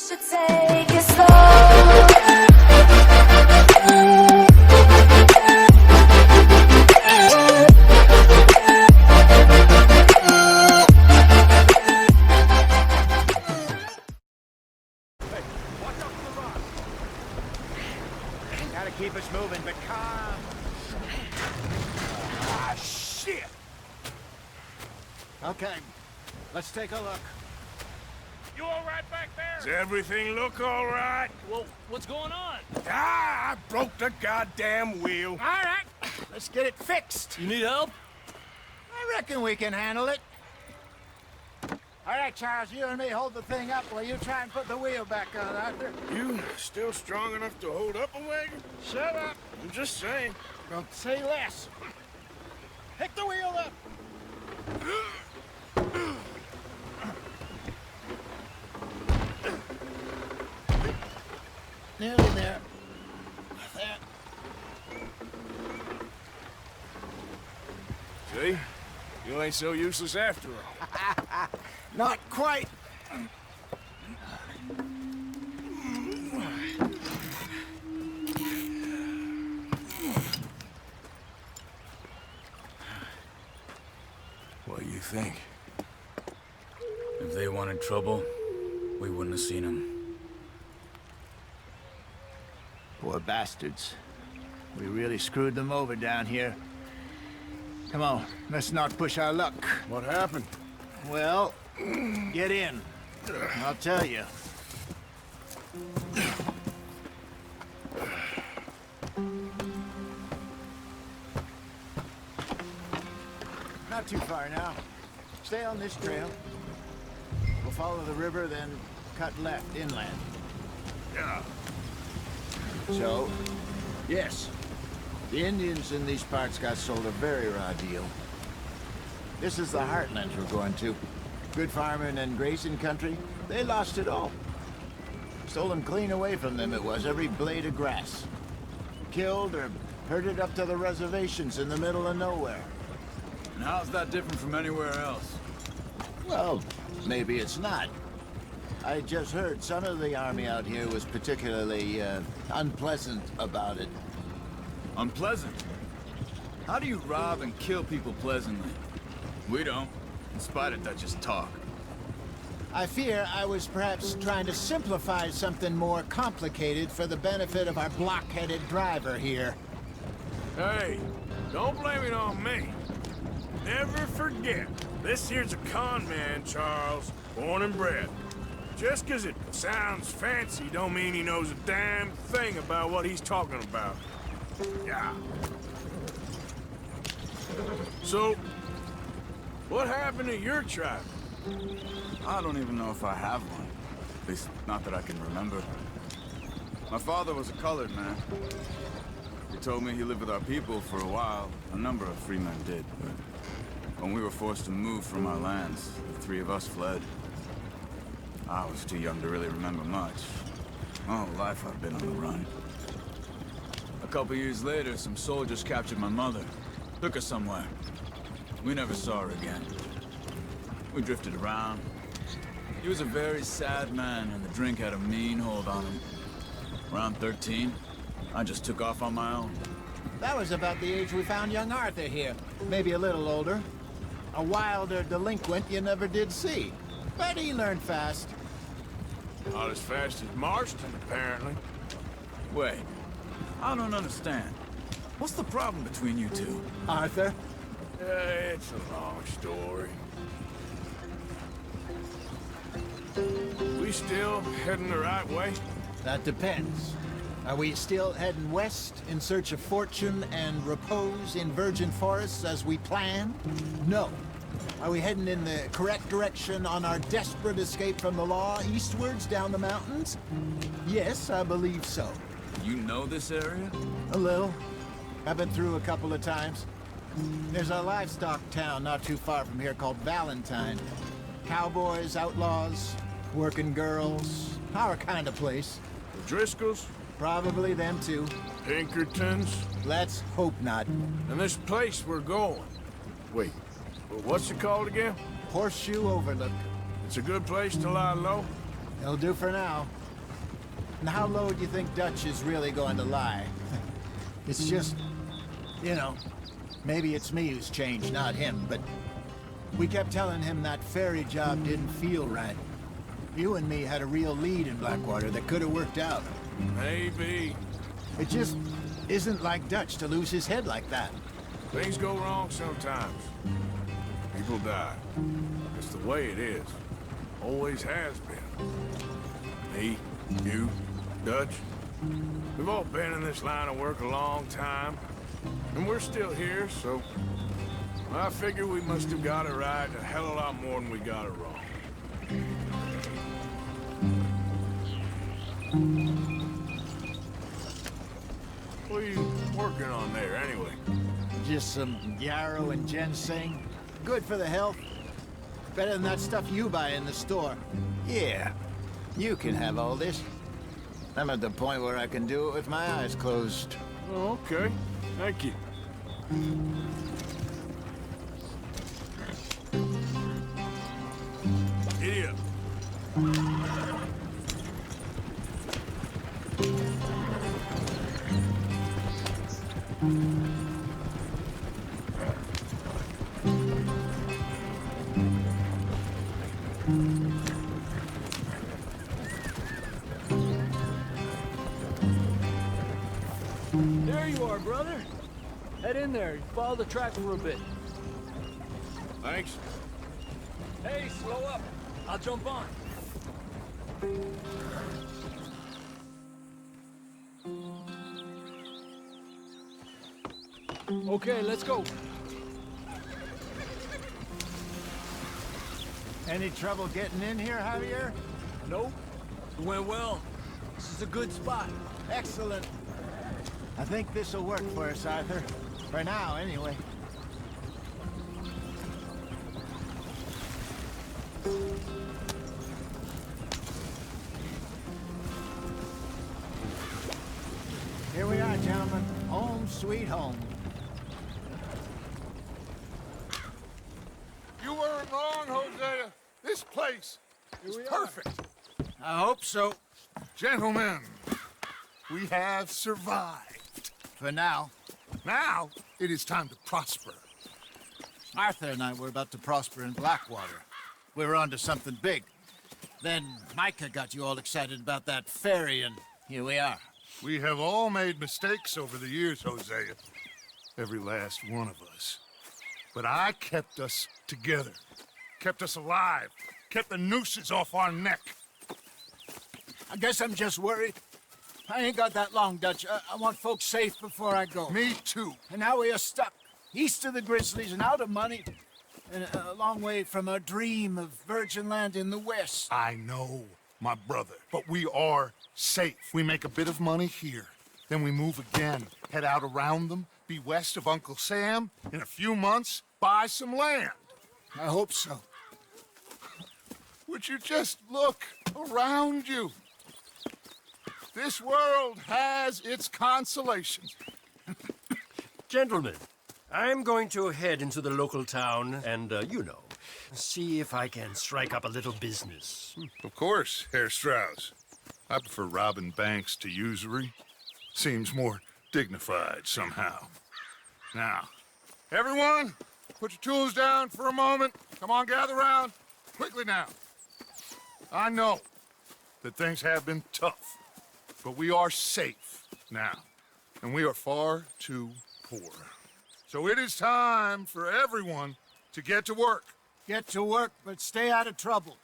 should take it slow. Gotta keep us moving, but calm. Ah, shit! Okay, let's take a look. You all right back there? Does everything look all right? Well, what's going on? Ah, I broke the goddamn wheel. All right, let's get it fixed. You need help? I reckon we can handle it. All right, Charles, you and me hold the thing up while you try and put the wheel back on, Arthur. You still strong enough to hold up a wagon? Shut up. I'm just saying. Don't say less. Pick the wheel up. Nearly there. There. See? You ain't so useless after all. Not quite. What do you think? If they wanted trouble, we wouldn't have seen them. Poor bastards. We really screwed them over down here. Come on, let's not push our luck. What happened? Well, get in. I'll tell you. Not too far now. Stay on this trail. We'll follow the river, then cut left inland. Yeah. So, yes, the Indians in these parts got sold a very raw deal. This is the heartland we're going to. Good farming and grazing country, they lost it all. Stolen clean away from them it was, every blade of grass. Killed or herded up to the reservations in the middle of nowhere. And how's that different from anywhere else? Well, maybe it's not. I just heard some of the army out here was particularly, unpleasant about it. Unpleasant? How do you rob and kill people pleasantly? We don't, in spite of Dutch's talk. I fear I was perhaps trying to simplify something more complicated for the benefit of our block-headed driver here. Hey, don't blame it on me. Never forget, this here's a con man, Charles, born and bred. Just 'cause it sounds fancy don't mean he knows a damn thing about what he's talking about. Yeah. So, what happened to your tribe? I don't even know if I have one. At least, not that I can remember. My father was a colored man. He told me he lived with our people for a while. A number of free men did, but when we were forced to move from our lands, the three of us fled. I was too young to really remember much. All life I've been on the run. A couple years later, some soldiers captured my mother. Took her somewhere. We never saw her again. We drifted around. He was a very sad man, and the drink had a mean hold on him. Around 13, I just took off on my own. That was about the age we found young Arthur here. Maybe a little older. A wilder delinquent you never did see. But he learned fast. Not as fast as Marston, apparently. Wait, I don't understand. What's the problem between you two? Arthur? It's a long story. We still heading the right way? That depends. Are we still heading west in search of fortune and repose in virgin forests as we planned? No. Are we heading in the correct direction on our desperate escape from the law eastwards down the mountains? Yes, I believe so. You know this area? A little. I've been through a couple of times. There's a livestock town not too far from here called Valentine. Cowboys, outlaws, working girls, our kind of place. The Driscolls? Probably them too. Pinkertons? Let's hope not. And this place we're going. Wait, what's it called again? Horseshoe Overlook. It's a good place to lie low? It'll do for now. And how low do you think Dutch is really going to lie? It's just, you know, maybe it's me who's changed, not him, but we kept telling him that ferry job didn't feel right. You and me had a real lead in Blackwater that could have worked out. Maybe. It just isn't like Dutch to lose his head like that. Things go wrong sometimes. People die. It's the way it is. Always has been. Me, you, Dutch. We've all been in this line of work a long time. And we're still here, so... I figure we must have got it right a hell of a lot more than we got it wrong. What are you working on there, anyway? Just some yarrow and ginseng. Good for the health. Better than that stuff you buy in the store. Yeah, you can have all this. I'm at the point where I can do it with my eyes closed. Oh, okay. Thank you. Giddy up. There you are, brother. Head in there. Follow the track for a bit. Thanks. Hey, slow up. I'll jump on. Okay, let's go. Any trouble getting in here, Javier? Nope. It went well. This is a good spot. Excellent. I think this'll work for us, Arthur. For now, anyway. Here we are, gentlemen. Home sweet home. You weren't wrong, Hosea. This place is perfect. I hope so. Gentlemen, we have survived. For now. Now, it is time to prosper. Arthur and I were about to prosper in Blackwater. We were onto something big. Then Micah got you all excited about that ferry, and here we are. We have all made mistakes over the years, Hosea. Every last one of us. But I kept us together. Kept us alive. Kept the nooses off our neck. I guess I'm just worried. I ain't got that long, Dutch. I want folks safe before I go. Me too. And now we are stuck, east of the Grizzlies and out of money, and a long way from our dream of virgin land in the west. I know, my brother. But we are safe. We make a bit of money here. Then we move again. Head out around them. Be west of Uncle Sam. In a few months, buy some land. I hope so. Would you just look around you? This world has its consolations. Gentlemen, I'm going to head into the local town and, you know, see if I can strike up a little business. Of course, Herr Strauss. I prefer robbing banks to usury. Seems more dignified somehow. Now, everyone, put your tools down for a moment. Come on, gather round. Quickly now. I know that things have been tough, but we are safe now, and we are far too poor. So it is time for everyone to get to work. Get to work, but stay out of trouble.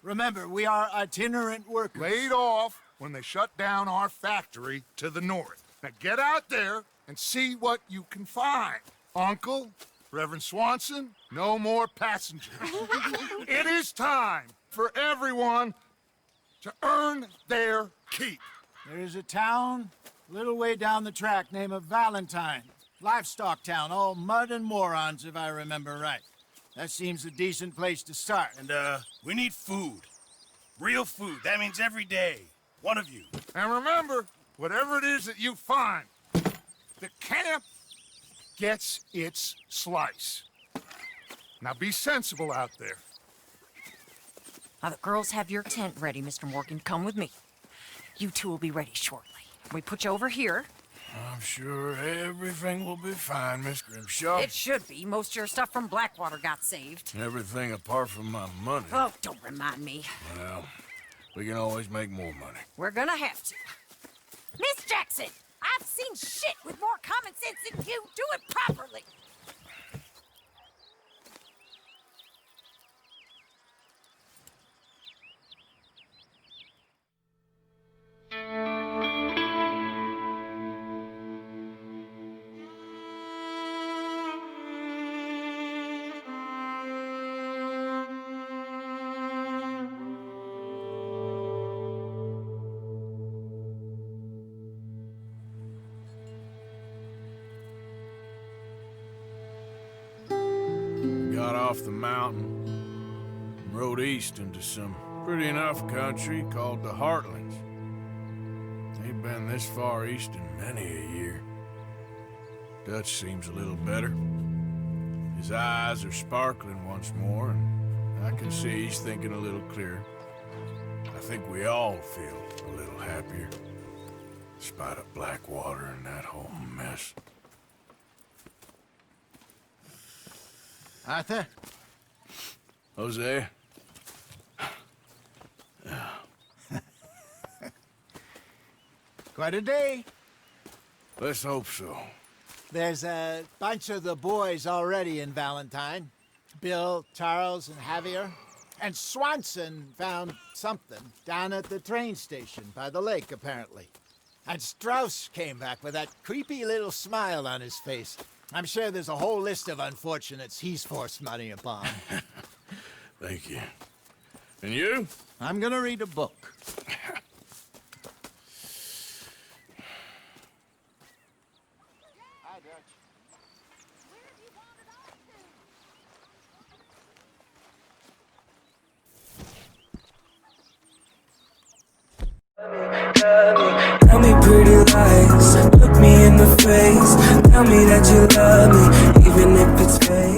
Remember, we are itinerant workers. Laid off when they shut down our factory to the north. Now get out there and see what you can find. Uncle, Reverend Swanson, no more passengers. It is time for everyone to earn their keep. There is a town a little way down the track named Valentine. Livestock town, all mud and morons, if I remember right. That seems a decent place to start. And, we need food. Real food. That means every day. One of you. And remember, whatever it is that you find, the camp gets its slice. Now be sensible out there. The girls have your tent ready, Mr. Morgan. Come with me. You two will be ready shortly. We put you over here. I'm sure everything will be fine, Miss Grimshaw. It should be. Most of your stuff from Blackwater got saved. Everything apart from my money. Oh, don't remind me. Well, we can always make more money. We're gonna have to. Miss Jackson, I've seen shit with more common sense than you. Do it properly. Got off the mountain and rode east into some pretty enough country called the Heartlands. Ain't been this far east in many a year. Dutch seems a little better. His eyes are sparkling once more, and I can see he's thinking a little clearer. I think we all feel a little happier, despite of Blackwater and that whole mess. Arthur? Hosea? Quite a day. Let's hope so. There's a bunch of the boys already in Valentine. Bill, Charles, and Javier. And Swanson found something down at the train station by the lake, apparently. And Strauss came back with that creepy little smile on his face. I'm sure there's a whole list of unfortunates he's forced money upon. Thank you. And you? I'm gonna read a book. Hi, Dutch. Tell me pretty lies, look me in the face. Tell me that you love me, even if it's fake.